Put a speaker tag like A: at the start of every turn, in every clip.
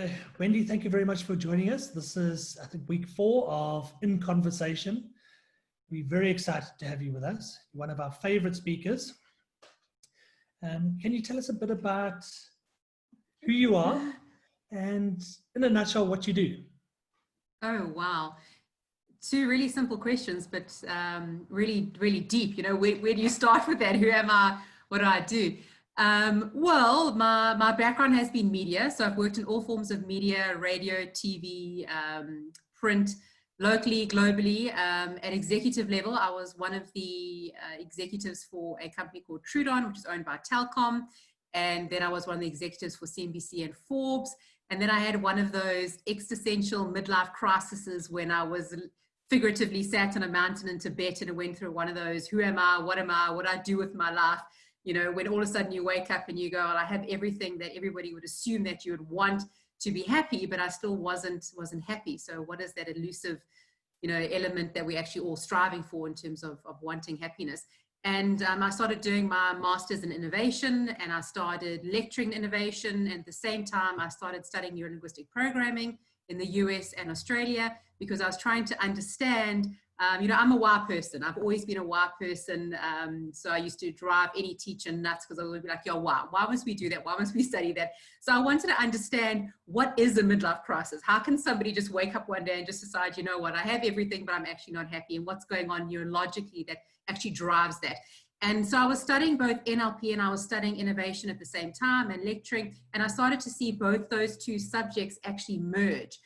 A: So, Wendy, thank you very much for joining us. This is, I think, week 4 of In Conversation. We're very excited to have you with us. You're one of our favorite speakers. Can you tell us a bit about who you are and, in a nutshell, what you do?
B: Oh, wow. 2 really simple questions, but really, really deep. You know, where do you start with that? Who am I? What do I do? Well, my background has been media. So I've worked in all forms of media, radio, TV, print, locally, globally. At executive level, I was one of the executives for a company called Trudon, which is owned by Telkom. And then I was one of the executives for CNBC and Forbes. And then I had one of those existential midlife crises when I was figuratively sat on a mountain in Tibet and I went through one of those, who am I, what do I do with my life? You know, when all of a sudden you wake up and you go, well, I have everything that everybody would assume that you would want to be happy, but I still wasn't happy. So what is that elusive, you know, element that we're actually all striving for in terms of wanting happiness? And I started doing my master's in innovation, and I started lecturing innovation. And at the same time, I started studying neurolinguistic programming in the US and Australia, because I was trying to understand, you know, I'm a why person. I've always been a why person. So I used to drive any teacher nuts because I would be like, yo, why must we do that? Why must we study that? So I wanted to understand, what is a midlife crisis? How can somebody just wake up one day and just decide, you know what, I have everything, but I'm actually not happy? And what's going on neurologically that actually drives that? And so I was studying both NLP and I was studying innovation at the same time and lecturing. And I started to see both those 2 subjects actually merge.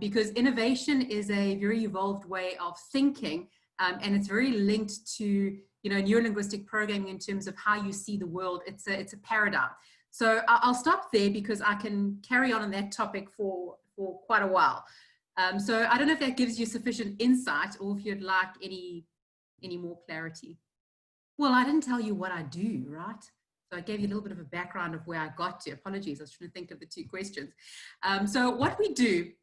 B: Because innovation is a very evolved way of thinking, and it's very linked to, you know, neurolinguistic programming in terms of how you see the world. It's a paradigm. So I'll stop there because I can carry on that topic for quite a while. So I don't know if that gives you sufficient insight, or if you'd like any more clarity. Well, I didn't tell you what I do, right? So I gave you a little bit of a background of where I got to. Apologies, I was trying to think of the 2 questions. So what we do.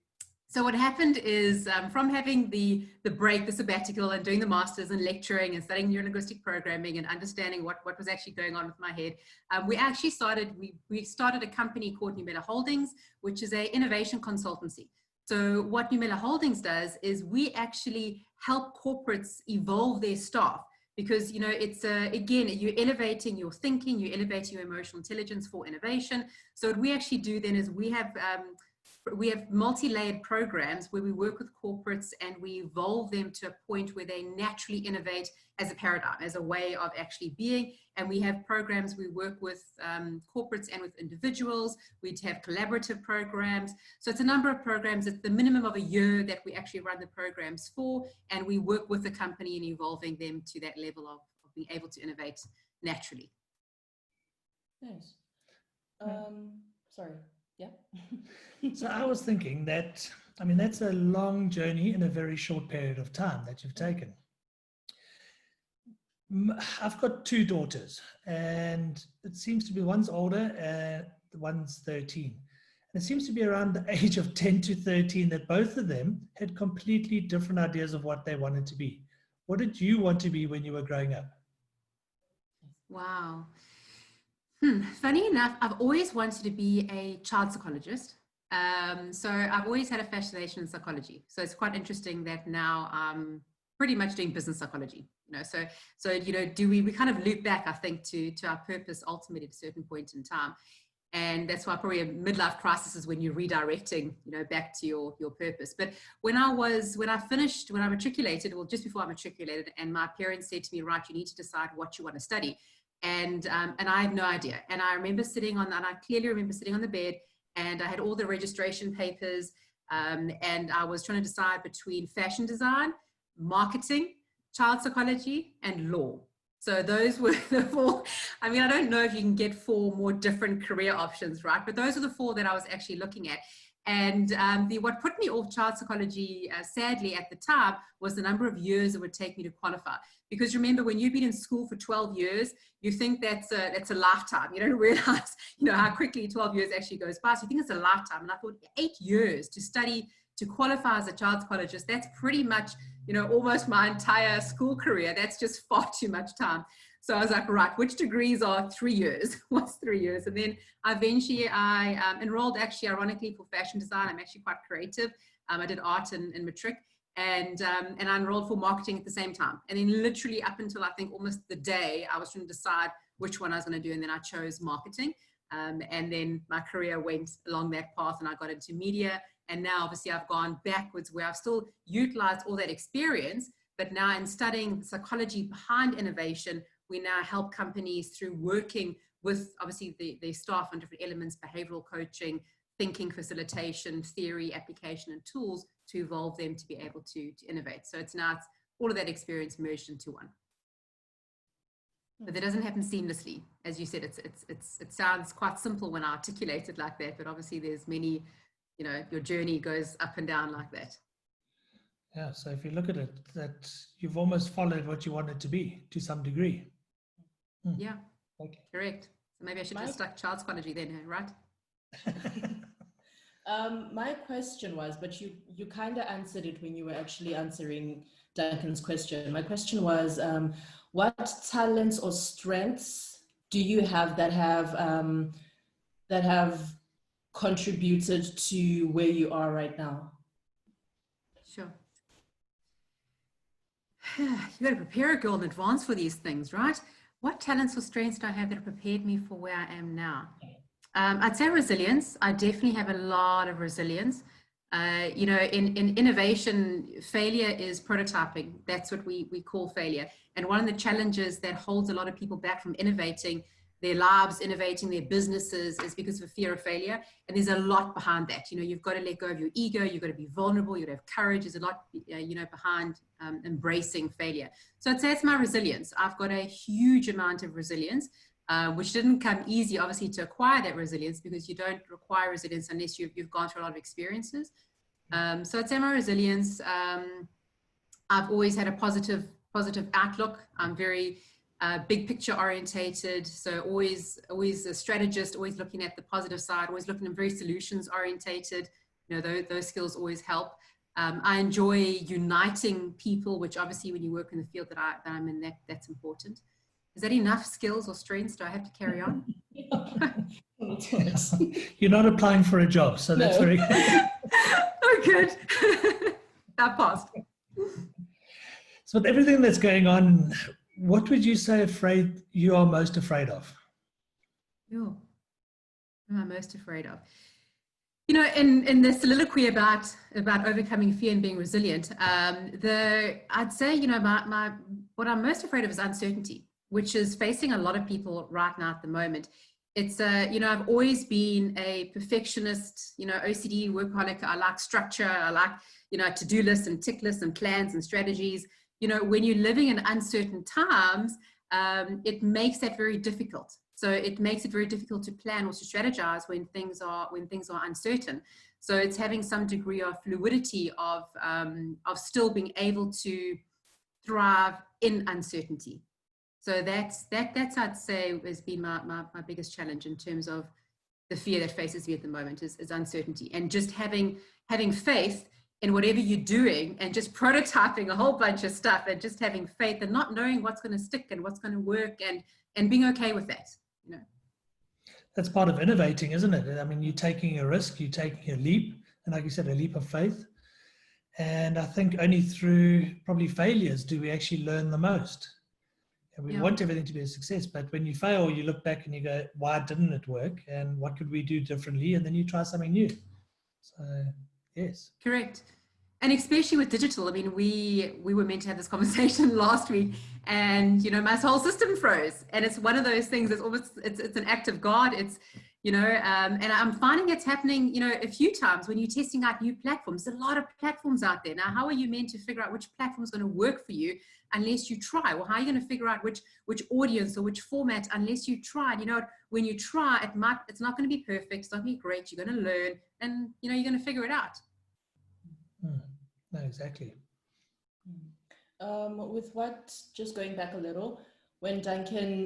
B: So what happened is, from having the break, the sabbatical, and doing the masters and lecturing and studying neurolinguistic programming and understanding what was actually going on with my head, we actually started a company called Numela Holdings, which is an innovation consultancy. So what Numela Holdings does is we actually help corporates evolve their staff, because, you know, it's again, you're elevating your thinking, you're elevating your emotional intelligence for innovation. So what we actually do then is we have multi-layered programs where we work with corporates and we evolve them to a point where they naturally innovate as a paradigm, as a way of actually being. And we have programs, we work with corporates and with individuals. We have collaborative programs. So it's a number of programs. It's the minimum of a year that we actually run the programs for. And we work with the company in evolving them to that level of being able to innovate naturally.
C: Nice. Sorry. Yeah.
A: So I was thinking that, I mean, that's a long journey in a very short period of time that you've taken. I've got 2 daughters, and it seems to be one's older and one's 13. And it seems to be around the age of 10 to 13 that both of them had completely different ideas of what they wanted to be. What did you want to be when you were growing up?
B: Wow. Funny enough, I've always wanted to be a child psychologist. So I've always had a fascination in psychology. So it's quite interesting that now I'm pretty much doing business psychology. You know, so you know, we kind of loop back, I think, to our purpose ultimately at a certain point in time. And that's why probably a midlife crisis is when you're redirecting, you know, back to your purpose. But when I matriculated, well, just before I matriculated, and my parents said to me, right, you need to decide what you want to study. And I had no idea. And I clearly remember sitting on the bed, and I had all the registration papers, and I was trying to decide between fashion design, marketing, child psychology, and law. So those were the 4. I mean, I don't know if you can get 4 more different career options, right? But those are the 4 that I was actually looking at. And what put me off child psychology, sadly, at the time, was the number of years it would take me to qualify. Because remember, when you've been in school for 12 years, you think that's a lifetime. You don't realize, you know, how quickly 12 years actually goes by. So you think it's a lifetime. And I thought 8 years to study to qualify as a child psychologist, that's pretty much, you know, almost my entire school career. That's just far too much time. So I was like, right, which degrees are 3 years? What's 3 years? And then eventually I enrolled, actually, ironically, for fashion design. I'm actually quite creative. I did art in matric, and I enrolled for marketing at the same time. And then literally up until I think almost the day I was trying to decide which one I was going to do, and then I chose marketing. And then my career went along that path, and I got into media. And now obviously I've gone backwards, where I've still utilized all that experience, but now in studying the psychology behind innovation, we now help companies through working with obviously the staff on different elements, behavioral coaching, thinking facilitation, theory, application, and tools to evolve them to be able to innovate. So it's all of that experience merged into one. But that doesn't happen seamlessly. As you said, it sounds quite simple when I articulate it like that, but obviously there's many, you know, your journey goes up and down like that.
A: Yeah, so if you look at it, that you've almost followed what you wanted to be to some degree.
B: Yeah,
A: okay.
B: Correct. So maybe I should have stuck child psychology then, right?
C: My question was, but you kind of answered it when you were actually answering Duncan's question. My question was, what talents or strengths do you have that have contributed to where you are right now?
B: Sure. You got to prepare a girl in advance for these things, right? What talents or strengths do I have that have prepared me for where I am now? I'd say resilience. I definitely have a lot of resilience. You know, in innovation, failure is prototyping. That's what we call failure. And one of the challenges that holds a lot of people back from innovating their lives, innovating their businesses, is because of fear of failure. And there's a lot behind that. You know, you've got to let go of your ego. You've got to be vulnerable. You've got to have courage. There's a lot, you know, behind embracing failure. So I'd say it's my resilience. I've got a huge amount of resilience, which didn't come easy, obviously, to acquire that resilience, because you don't require resilience unless you've gone through a lot of experiences. So I'd say my resilience. I've always had a positive outlook. I'm very big picture orientated, so always a strategist, always looking at the positive side, always looking at very solutions orientated. You know, those skills always help. I enjoy uniting people, which obviously when you work in the field that I'm in, that's important. Is that enough skills or strengths? Do I have to carry on?
A: You're not applying for a job, so that's very good.
B: Oh, good. That passed.
A: So with everything that's going on, what would you say you are most afraid of?
B: Oh, what am I most afraid of? You know, in the soliloquy about overcoming fear and being resilient, I'd say, you know, what I'm most afraid of is uncertainty, which is facing a lot of people right now at the moment. It's, you know, I've always been a perfectionist, you know, OCD, workaholic. I like structure. I like, you know, to-do lists and tick lists and plans and strategies. You know, when you're living in uncertain times, it makes that very difficult. So it makes it very difficult to plan or to strategize when things are uncertain. So it's having some degree of fluidity of still being able to thrive in uncertainty. So that's I'd say has been my biggest challenge in terms of the fear that faces me at the moment is uncertainty, and just having faith in whatever you're doing, and just prototyping a whole bunch of stuff, and just having faith and not knowing what's going to stick and what's going to work, and being okay with that. You know,
A: that's part of innovating, isn't it? I mean, you're taking a risk, you're taking a leap, and like you said, a leap of faith. And I think only through probably failures do we actually learn the most. And we want everything to be a success, but when you fail, you look back and you go, why didn't it work? And what could we do differently? And then you try something new. So, yes.
B: Correct. And especially with digital, I mean, we were meant to have this conversation last week, and, you know, my whole system froze. And it's one of those things that's almost, it's an act of God. It's, you know, and I'm finding it's happening, you know, a few times when you're testing out new platforms. There's a lot of platforms out there. Now, how are you meant to figure out which platform is going to work for you unless you try? Well, how are you going to figure out which audience or which format unless you try? You know, when you try, it's not going to be perfect. It's not going to be great. You're going to learn, and, you know, you're going to figure it out.
A: No, exactly.
C: With what, just going back a little, when Duncan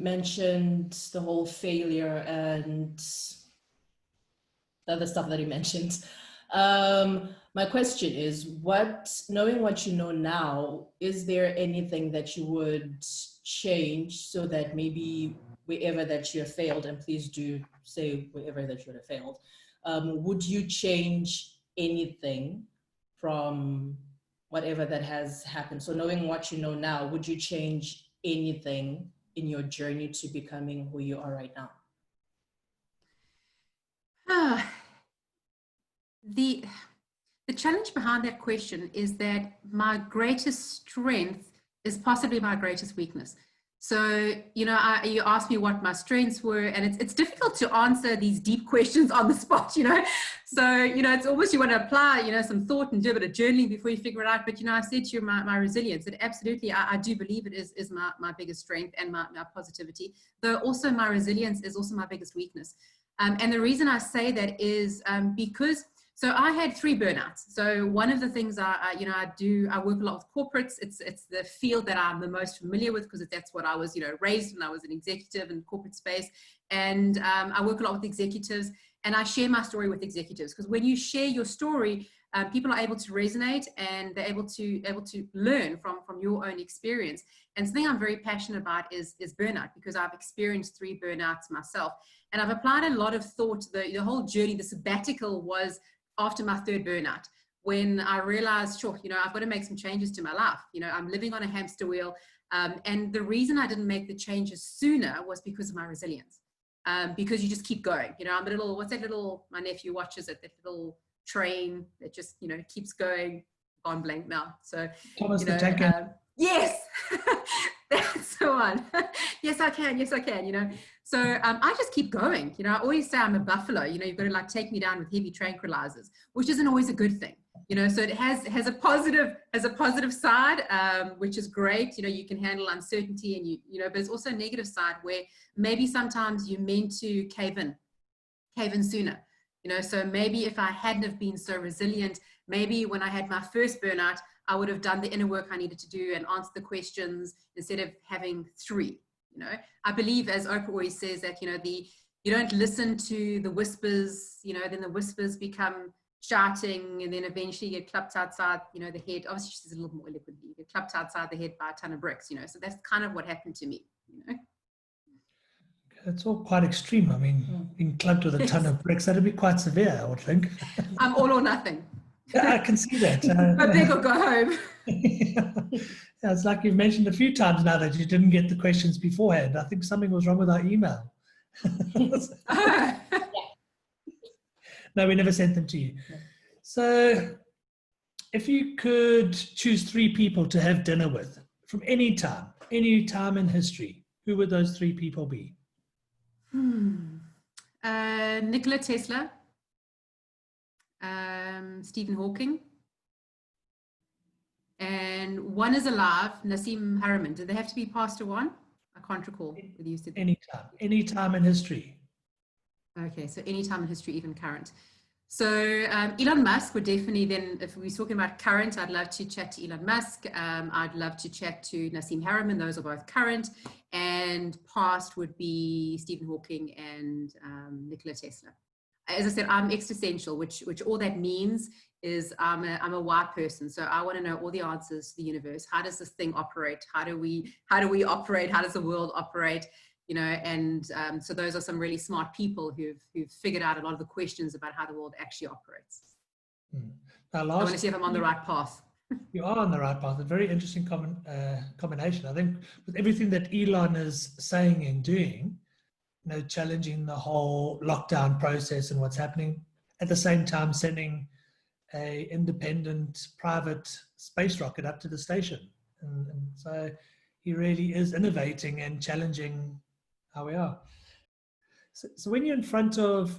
C: mentioned the whole failure and the other stuff that he mentioned, My question is, knowing what you know now, is there anything that you would change so that maybe wherever that you have failed, and please do say wherever that you have failed, would you change anything from whatever that has happened? So knowing what you know now, would you change anything in your journey to becoming who you are right now?
B: The challenge behind that question is that my greatest strength is possibly my greatest weakness. So, you asked me what my strengths were, and it's difficult to answer these deep questions on the spot, So, it's almost you want to apply, some thought and do a bit of journaling before you figure it out. But, I said to you, my resilience, and absolutely, I do believe it is my biggest strength and my positivity, though also my resilience is also my biggest weakness. And the reason I say that is because, so I had 3 burnouts. So one of the things I work a lot with corporates. It's the field that I'm the most familiar with because that's what I was, raised when I was an executive in corporate space. And I work a lot with executives, and I share my story with executives because when you share your story, people are able to resonate and they're able to learn from your own experience. And something I'm very passionate about is burnout, because I've experienced 3 burnouts myself, and I've applied a lot of thought. The whole journey, the sabbatical was after my 3rd burnout, when I realized, sure, I've got to make some changes to my life. I'm living on a hamster wheel. And the reason I didn't make the changes sooner was because of my resilience. Because you just keep going. I'm a little, what's that little, my nephew watches it, that little train that just, keeps going. Gone blank now. So,
A: Thomas the Tank Engine.
B: Yes, that's the one. Yes, I can. So I just keep going. I always say I'm a buffalo. You've got to take me down with heavy tranquilizers, which isn't always a good thing. So it has a positive side, which is great. You can handle uncertainty, and but it's also a negative side where maybe sometimes you're meant to cave in sooner. So maybe if I hadn't have been so resilient, maybe when I had my first burnout, I would have done the inner work I needed to do and answer the questions instead of having 3. I believe, as Oprah always says, that you don't listen to the whispers. Then the whispers become shouting, and then eventually you get clapped outside, the head. Obviously, she's a little more eloquently. You get clapped outside the head by a ton of bricks. So that's kind of what happened to me.
A: It's all quite extreme. I mean, being clubbed with a ton of bricks, that'd be quite severe, I would think.
B: I'm all or nothing.
A: Yeah, I can see that.
B: Go big or go home.
A: Yeah, it's like you've mentioned a few times now that you didn't get the questions beforehand. I think something was wrong with our email. No, we never sent them to you. So if you could choose 3 people to have dinner with from any time in history, who would those 3 people be?
B: Nikola Tesla, Stephen Hawking, and one is alive, Nassim Haramein. Did they have to be past or one? I can't recall whether you said
A: any time in history.
B: Okay, so any time in history, even current. So Elon Musk would definitely then, if we're talking about current, I'd love to chat to Elon Musk. I'd love to chat to Nassim Haramein. Those are both current. And past would be Stephen Hawking and Nikola Tesla. As I said, I'm existential, which all that means is I'm a why person. So I want to know all the answers to the universe. How does this thing operate? How do we operate? How does the world operate? And so those are some really smart people who've figured out a lot of the questions about how the world actually operates. I want to see if I'm on the right path.
A: You are on the right path. A very interesting combination. I think with everything that Elon is saying and doing, challenging the whole lockdown process and what's happening, at the same time sending a independent private space rocket up to the station. And so he really is innovating and challenging how we are. So when you're in front of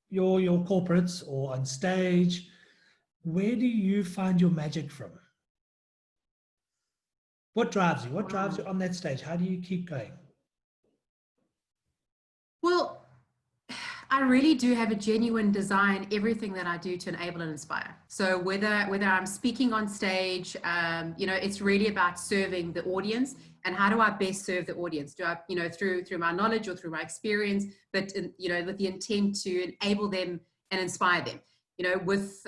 A: your corporates or on stage, where do you find your magic from? What drives you? What drives you on that stage? How do you keep going?
B: Well, I really do have a genuine desire in everything that I do to enable and inspire. So whether I'm speaking on stage, it's really about serving the audience. And how do I best serve the audience? Do I, through my knowledge or through my experience, but with the intent to enable them and inspire them. you know, with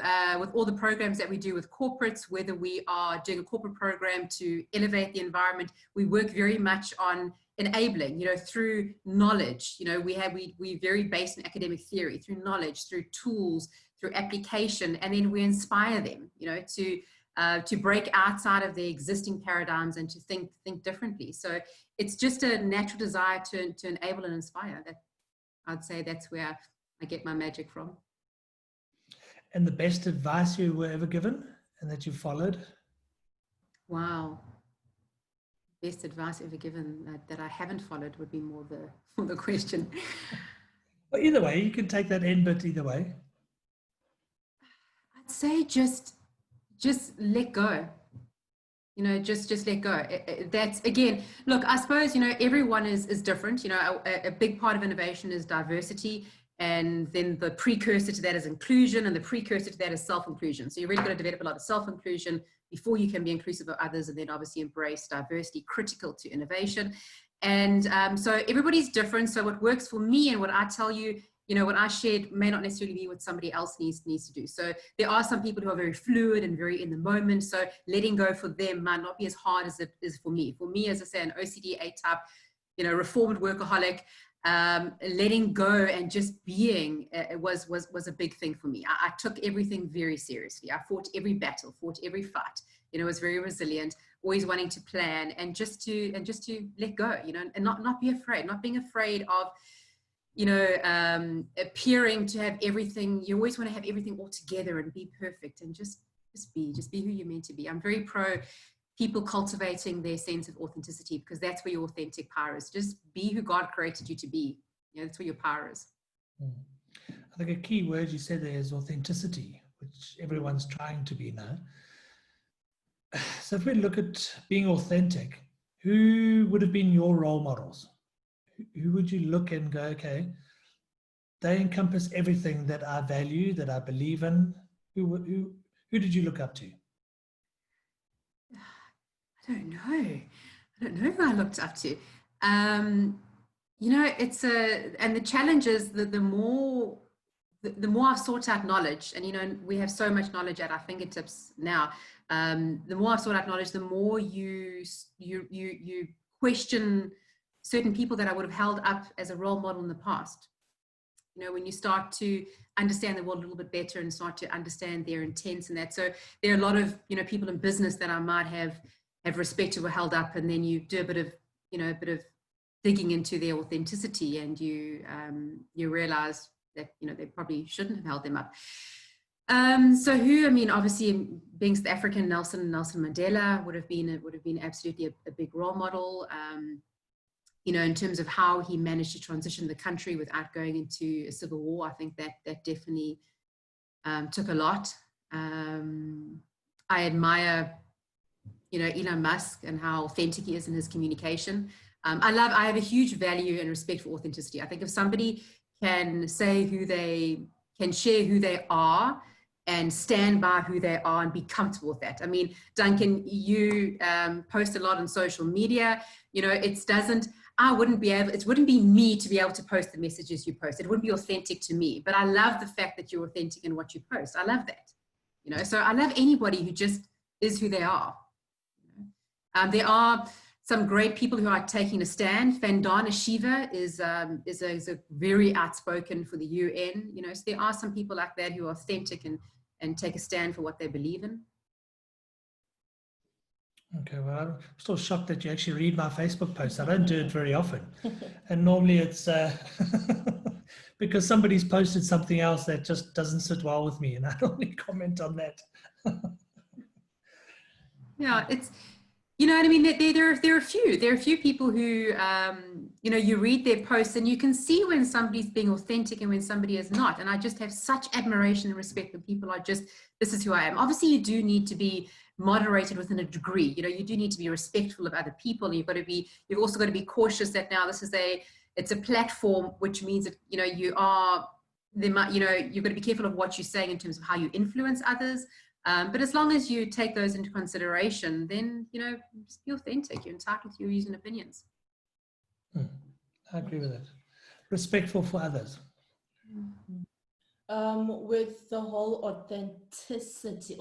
B: all the programs that we do with corporates, whether we are doing a corporate program to elevate the environment, we work very much on enabling, you know, through knowledge. You know, we very based in academic theory, through knowledge, through tools, through application, and then we inspire them, you know, to break outside of their existing paradigms and to think differently. So it's just a natural desire to enable and inspire. That I'd say that's where I get my magic from.
A: And the best advice you were ever given and that you followed?
B: Wow. Best advice ever given that I haven't followed would be more the question.
A: Well, either way, you can take that end, but either way.
B: I'd say just let go. You know, just let go. That's, again, look, I suppose, you know, everyone is different. You know, a big part of innovation is diversity. And then the precursor to that is inclusion, and the precursor to that is self-inclusion. So you're really going to develop a lot of self-inclusion before you can be inclusive of others, and then obviously embrace diversity, critical to innovation. And so everybody's different. So what works for me and what I tell you, you know, what I shared may not necessarily be what somebody else needs to do. So there are some people who are very fluid and very in the moment. So letting go for them might not be as hard as it is for me. For me, as I say, an OCD A-type, you know, reformed workaholic, letting go and just being was a big thing for me. I took everything very seriously. I fought every battle, fought every fight. You know, was very resilient, always wanting to plan and just to let go. You know, and not be afraid, not being afraid of, you know, appearing to have everything. You always want to have everything all together and be perfect, and just be who you're meant to be. I'm very pro people cultivating their sense of authenticity, because that's where your authentic power is. Just be who God created you to be. You know, that's where your power is.
A: I think a key word you said there is authenticity, which everyone's trying to be now. So if we look at being authentic, who would have been your role models? Who would you look and go, okay, they encompass everything that I value, that I believe in? Who did you look up to?
B: I don't know who I looked up to. You know, and the challenge is that the more I've sought out knowledge, and, you know, we have so much knowledge at our fingertips now. The more I've sought out knowledge, the more you question certain people that I would have held up as a role model in the past. You know, when you start to understand the world a little bit better and start to understand their intents and that. So there are a lot of, you know, people in business that I might have respected or held up, and then you do a bit of digging into their authenticity, and you realize that, you know, they probably shouldn't have held them up. So who, I mean, obviously being South African, Nelson Mandela would have been absolutely a big role model. You know, in terms of how he managed to transition the country without going into a civil war, I think that definitely took a lot. I admire, you know, Elon Musk and how authentic he is in his communication. I have a huge value and respect for authenticity. I think if somebody can say share who they are and stand by who they are and be comfortable with that. I mean, Duncan, you post a lot on social media. You know, it wouldn't be me to be able to post the messages you post. It wouldn't be authentic to me, but I love the fact that you're authentic in what you post. I love that, you know, so I love anybody who just is who they are. There are some great people who are taking a stand. Vandana Shiva is a very outspoken for the UN, you know, so there are some people like that who are authentic and take a stand for what they believe in.
A: Okay, well, I'm still shocked that you actually read my Facebook posts. I don't do it very often. And normally it's because somebody's posted something else that just doesn't sit well with me, and I only comment on that.
B: Yeah, it's, you know what I mean? There are a few people who, you know, you read their posts and you can see when somebody's being authentic and when somebody is not. And I just have such admiration and respect that people are just, this is who I am. Obviously, you do need to be moderated within a degree. You know, you do need to be respectful of other people. You've also got to be cautious that now it's a platform, which means that, you know, you've got to be careful of what you're saying in terms of how you influence others. But as long as you take those into consideration, then, you know, just be authentic. You're entitled to your views and opinions.
A: I agree with that. Respectful for others.
C: With the whole authenticity,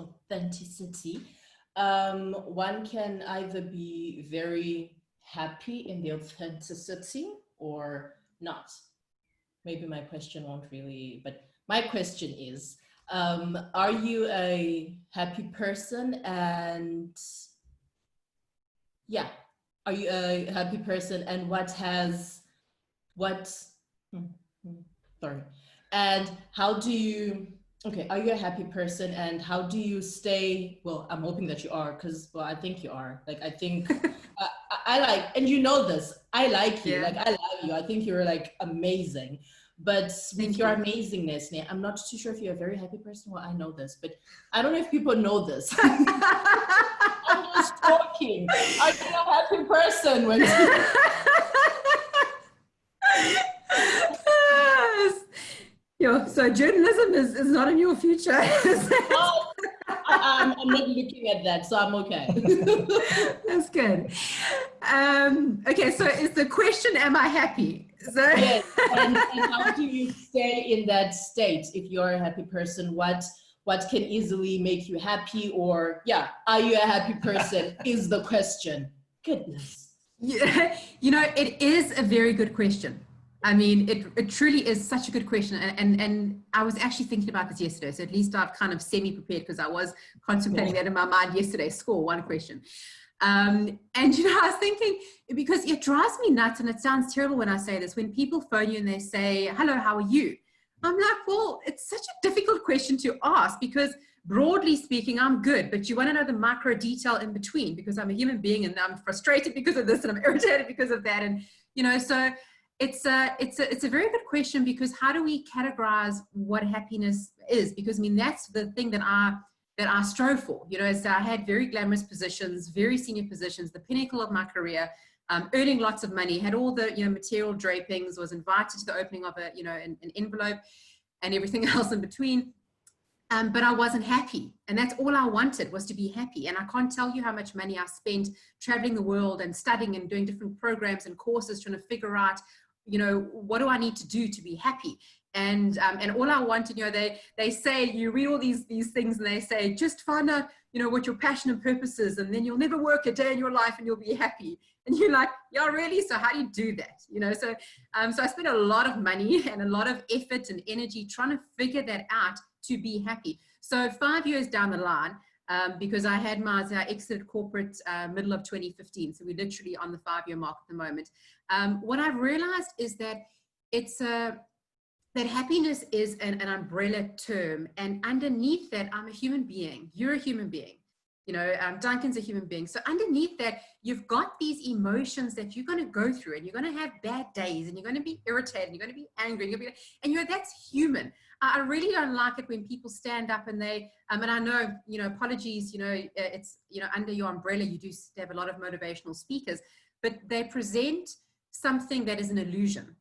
C: one can either be very happy in the authenticity or not. Maybe my question won't really, but my question is, are you a happy person? And yeah, are you a happy person? And sorry. And how do you, okay, are you a happy person and how do you stay, well, I'm hoping that you are, because, well, I think you are. Like, I think, I like, and you know this, I like you,
B: Yeah.
C: like, I love you. I think you're like amazing. But with your amazingness, I'm not too sure if you're a very happy person. Well, I know this, but I don't know if people know this. I'm just talking. Are you a happy person, Wendy?
B: Yeah, so journalism is not in your future.
C: I'm not looking at that, so I'm okay.
B: That's good. Okay, so is the question, am I happy? So
C: yes, and how do you stay in that state? If you're a happy person, what can easily make you happy? Or yeah, are you a happy person is the question. Goodness.
B: Yeah, you know, it is a very good question. I mean, it truly is such a good question. And I was actually thinking about this yesterday. So at least I've kind of semi-prepared because I was contemplating that in my mind yesterday. Score, one question. And, you know, I was thinking, because it drives me nuts, and it sounds terrible when I say this, when people phone you and they say, hello, how are you? I'm like, well, it's such a difficult question to ask because broadly speaking, I'm good, but you want to know the micro detail in between because I'm a human being and I'm frustrated because of this and I'm irritated because of that. And, you know, so it's a very good question because how do we categorize what happiness is? Because I mean, that's the thing that I strove for. You know, as I had very glamorous positions, very senior positions, the pinnacle of my career, earning lots of money, had all the, you know, material drapings, was invited to the opening of a, you know, an envelope and everything else in between. But I wasn't happy. And that's all I wanted, was to be happy. And I can't tell you how much money I spent traveling the world and studying and doing different programs and courses, trying to figure out, you know, what do I need to do to be happy? And all I wanted, you know, they say, you read all these things and they say, just find out, you know, what your passion and purpose is, and then you'll never work a day in your life and you'll be happy. And you're like, yeah, really? So how do you do that? You know, so I spent a lot of money and a lot of effort and energy trying to figure that out to be happy. So 5 years down the line, because I exited corporate middle of 2015. So we're literally on the 5-year mark at the moment. What I've realized is that that happiness is an umbrella term. And underneath that, I'm a human being. You're a human being. You know, Duncan's a human being. So underneath that, you've got these emotions that you're going to go through, and you're going to have bad days, and you're going to be irritated, and you're going to be angry, and you know, that's human. I really don't like it when people stand up and they, and I know, you know, apologies, you know, it's, you know, under your umbrella, you do have a lot of motivational speakers, but they present something that is an illusion.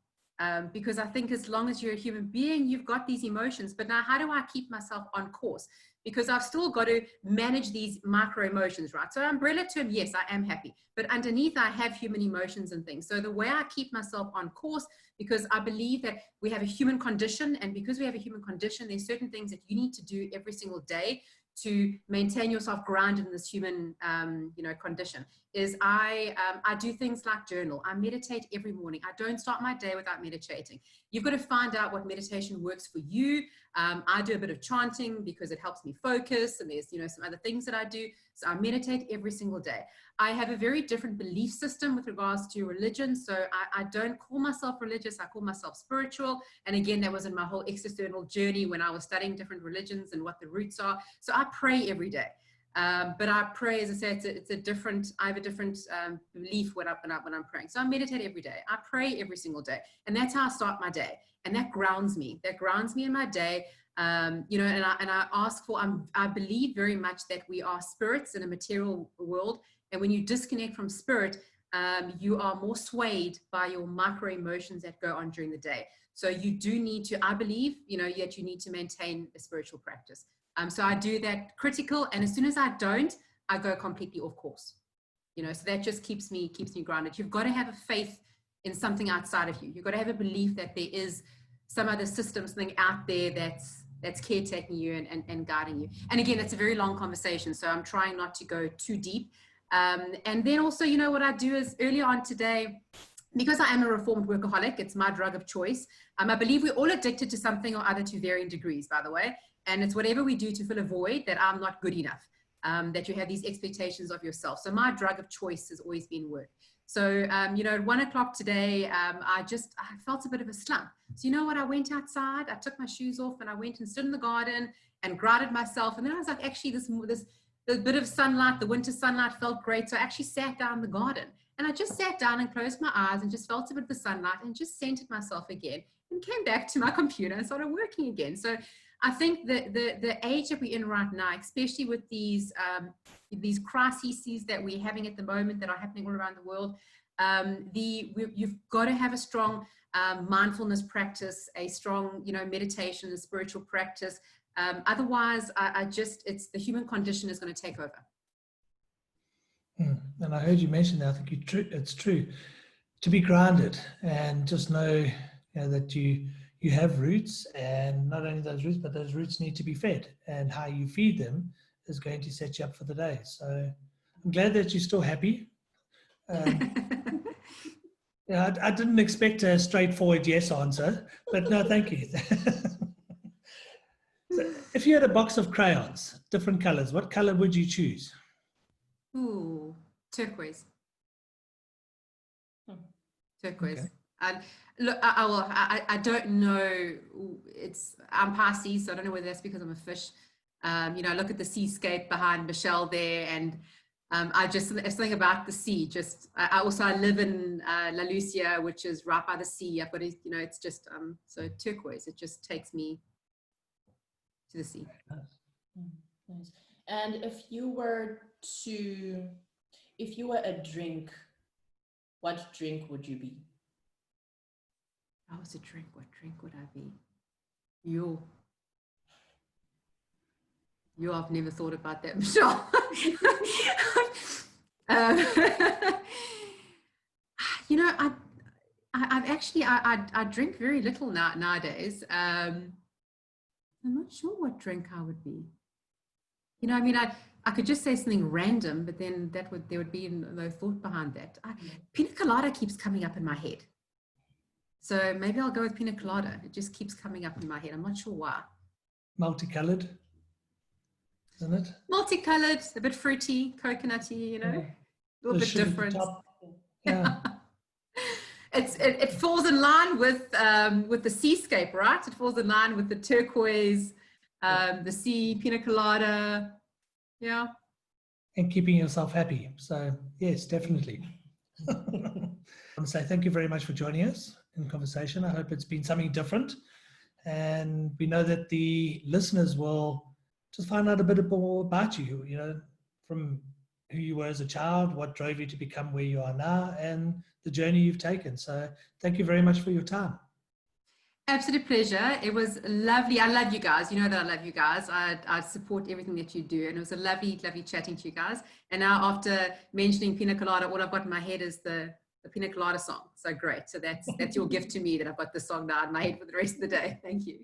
B: Because I think as long as you're a human being, you've got these emotions. But now, how do I keep myself on course? Because I've still got to manage these micro emotions, right? So umbrella term, yes, I am happy. But underneath, I have human emotions and things. So the way I keep myself on course, because I believe that we have a human condition. And because we have a human condition, there's certain things that you need to do every single day to maintain yourself grounded in this human, you know, condition. Is I do things like journal. I meditate every morning. I don't start my day without meditating. You've got to find out what meditation works for you. I do a bit of chanting because it helps me focus, and there's, you know, some other things that I do. So I meditate every single day. I have a very different belief system with regards to religion. So I don't call myself religious. I call myself spiritual. And again, that was in my whole external journey when I was studying different religions and what the roots are. So I pray every day. But I pray, as I say, it's a different, I have a different belief when I'm praying. So I meditate every day. I pray every single day. And that's how I start my day. And that grounds me. That grounds me in my day. You know, and I ask for, I believe very much that we are spirits in a material world. And when you disconnect from spirit, you are more swayed by your micro emotions that go on during the day. So you do need to, I believe, you know, yet you need to maintain a spiritual practice. So I do that critical, and as soon as I don't, I go completely off course. You know, so that just keeps me grounded. You've got to have a faith in something outside of you. You've got to have a belief that there is some other system, something out there that's caretaking you and guiding you. And again, that's a very long conversation, so I'm trying not to go too deep. And then also, you know, what I do is earlier on today, because I am a reformed workaholic, it's my drug of choice. I believe we're all addicted to something or other to varying degrees, by the way. And it's whatever we do to fill a void that I'm not good enough, that you have these expectations of yourself. So my drug of choice has always been work. So, you know, at 1 o'clock today, I felt a bit of a slump. So you know what, I went outside, I took my shoes off and I went and stood in the garden and grounded myself. And then I was like, actually, the bit of sunlight, the winter sunlight felt great. So I actually sat down in the garden and I just sat down and closed my eyes and just felt a bit of the sunlight and just centered myself again and came back to my computer and started working again. So I think that the age that we're in right now, especially with these crises that we're having at the moment that are happening all around the world, you've got to have a strong mindfulness practice, a strong, you know, meditation and spiritual practice. Otherwise, it's the human condition is going to take over.
A: And I heard you mention that. I think it's true to be grounded and just know, you know, that you have roots, and not only those roots, but those roots need to be fed, and how you feed them is going to set you up for the day. So I'm glad that you're still happy. Yeah, I didn't expect a straightforward yes answer, but no, thank you. So if you had a box of crayons, different colors, what color would you choose?
B: Ooh, turquoise. Turquoise.
A: Okay.
B: And look, I don't know. I'm Pisces, so I don't know whether that's because I'm a fish. You know, I look at the seascape behind Michelle there, and it's something about the sea. I live in La Lucia, which is right by the sea. I've got, you know, it's just so turquoise. It just takes me to the sea.
C: Nice. And if you were a drink, what drink would you be?
B: I was a drink. What drink would I be? You. I've never thought about that, Michelle. You know, I've actually I drink very little nowadays. I'm not sure what drink I would be. You know, I mean, I could just say something random, but then there would be no thought behind that. Pina colada keeps coming up in my head. So maybe I'll go with pina colada. It just keeps coming up in my head. I'm not sure why.
A: Multicolored, isn't it?
B: Multicolored, a bit fruity, coconutty, you know,
A: Yeah.
B: a little bit different.
A: Yeah.
B: It falls in line with the seascape, right? It falls in line with the turquoise, the sea, pina colada. Yeah.
A: And keeping yourself happy. So yes, definitely. I want to say thank you very much for joining us in conversation. I hope it's been something different, and we know that the listeners will just find out a bit more about you, you know, from who you were as a child, what drove you to become where you are now, and the journey you've taken. So thank you very much for your time.
B: Absolute pleasure. It was lovely. I love you guys. You know that I love you guys. I support everything that you do. And it was a lovely, lovely chatting to you guys. And now after mentioning pina colada, all I've got in my head is the pina colada song. So great. So that's your gift to me, that I've got the song now in my head for the rest of the day. Thank you.